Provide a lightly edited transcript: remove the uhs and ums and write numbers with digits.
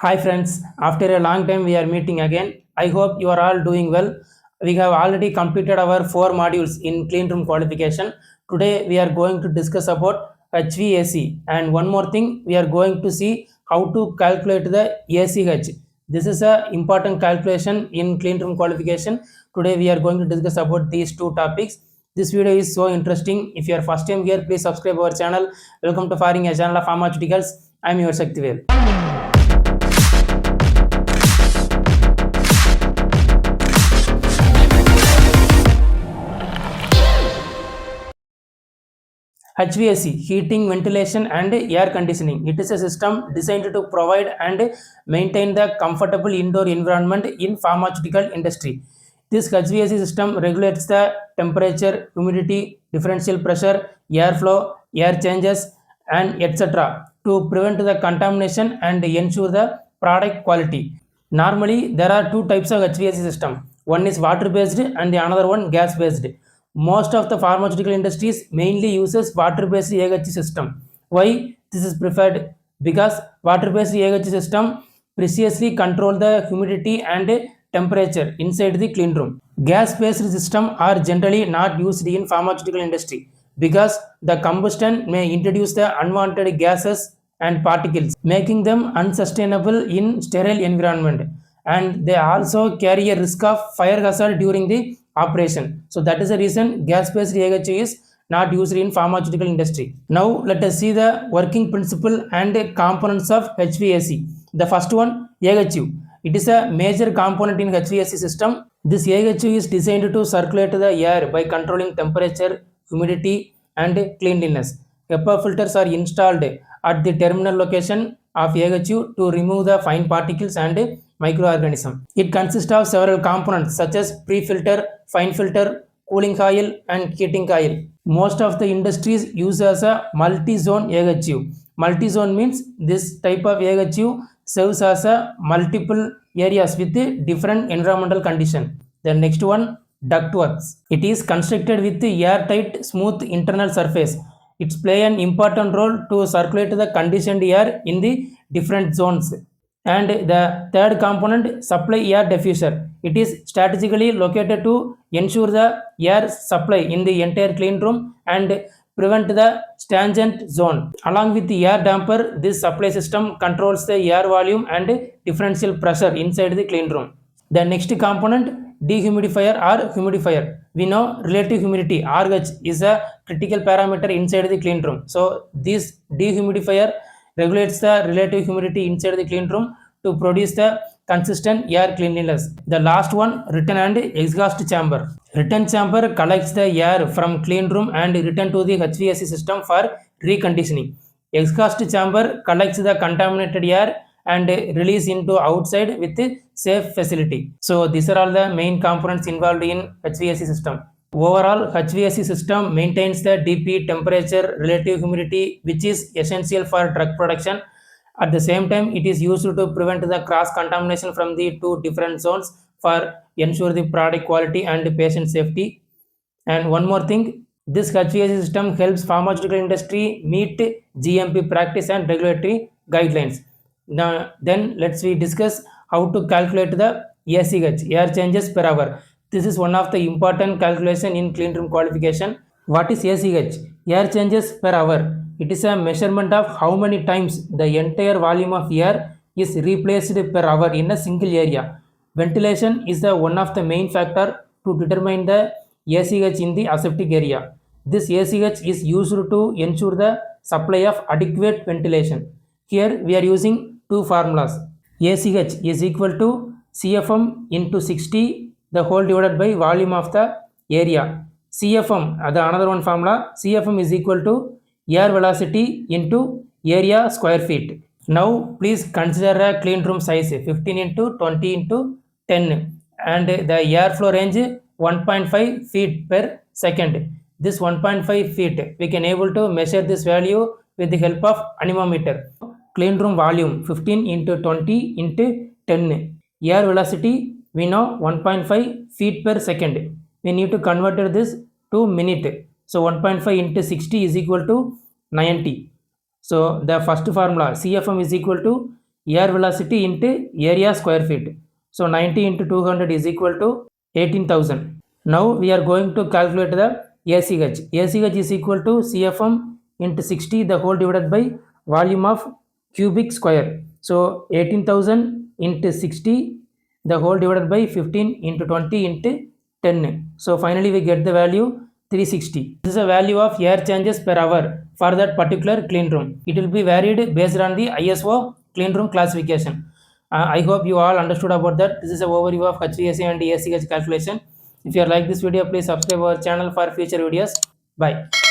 Hi friends, after a long time we are meeting again. I hope you are all doing well. We have already completed our 4 modules in clean room qualification. Today we are going to discuss about HVAC, and one more thing, we are going to see how to calculate the ACH. This is a important calculation in clean room qualification. Today we are going to discuss about these two topics. This video is so interesting. If you are first time here, please subscribe our channel. Welcome to PHARING, a channel of pharmaceuticals. I am your Shaktivel. HVAC, heating, ventilation and air conditioning. It is a system designed to provide and maintain the comfortable indoor environment in pharmaceutical industry. This HVAC system regulates the temperature, humidity, differential pressure, airflow, air changes and etc. to prevent the contamination and ensure the product quality. Normally, there are two types of HVAC system. One is water based and the another one gas based. Most of the pharmaceutical industries mainly uses water based AHC system. Why this is preferred? Because water based AHC system precisely control the humidity and temperature inside the clean room. Gas based system are generally not used in pharmaceutical industry because the combustion may introduce the unwanted gases and particles, making them unsustainable in sterile environment, and they also carry a risk of fire hazard during the operation. So that is the reason gas based AHU is not used in pharmaceutical industry. Now let us see the working principle and components of HVAC. The first one, AHU. It is a major component in HVAC system. This AHU is designed to circulate the air by controlling temperature, humidity and cleanliness. HEPA filters are installed at the terminal location of AHU to remove the fine particles and microorganisms. It consists of several components such as pre-filter, fine filter, cooling coil and heating coil. Most of the industries use as a multi-zone AHU. Multi-zone means this type of AHU serves as a multiple areas with different environmental condition. The next one, ductworks. It is constructed with airtight, smooth internal surface. It plays an important role to circulate the conditioned air in the different zones. And the third component, supply air diffuser. It is strategically located to ensure the air supply in the entire clean room and prevent the stagnant zone. Along with the air damper, this supply system controls the air volume and differential pressure inside the clean room. The next component, dehumidifier or humidifier. We know relative humidity RH is a critical parameter inside the clean room. So this dehumidifier regulates the relative humidity inside the clean room to produce the consistent air cleanliness. The last one, return and exhaust chamber. Return chamber collects the air from clean room and return to the HVAC system for reconditioning. Exhaust chamber collects the contaminated air and release into outside with safe facility. So these are all the main components involved in HVAC system. Overall, HVAC system maintains the DP, temperature, relative humidity, which is essential for drug production. At the same time, it is used to prevent the cross contamination from the two different zones for ensure the product quality and patient safety. And one more thing, this HVAC system helps pharmaceutical industry meet GMP practice and regulatory guidelines. Now, then let's discuss how to calculate the ACH, air changes per hour. This is one of the important calculation in clean room qualification. What is ACH? Air changes per hour. It is a measurement of how many times the entire volume of air is replaced per hour in a single area. Ventilation is the one of the main factor to determine the ACH in the aseptic area. This ACH is used to ensure the supply of adequate ventilation. Here we are using two formulas. ACH is equal to CFM into 60 the whole divided by volume of the area. CFM, the another one formula, CFM is equal to air velocity into area square feet. Now please consider a clean room size 15 into 20 into 10 and the airflow range 1.5 feet per second. This 1.5 feet we can able to measure this value with the help of anemometer. Clean room volume 15 into 20 into 10. Air velocity we know 1.5 feet per second. We need to convert this to minute. So 1.5 into 60 is equal to 90. So the first formula, CFM is equal to air velocity into area square feet. So 90 into 200 is equal to 18,000. Now we are going to calculate the ACH. ACH is equal to CFM into 60 the whole divided by volume of cubic square. So 18,000 into 60 the whole divided by 15 into 20 into 10. So finally we get the value 360. This is a value of air changes per hour for that particular clean room. It will be varied based on the ISO clean room classification. I hope you all understood about that. This is an overview of HVAC and ACH calculation. If you like this video, please subscribe our channel for future videos. Bye.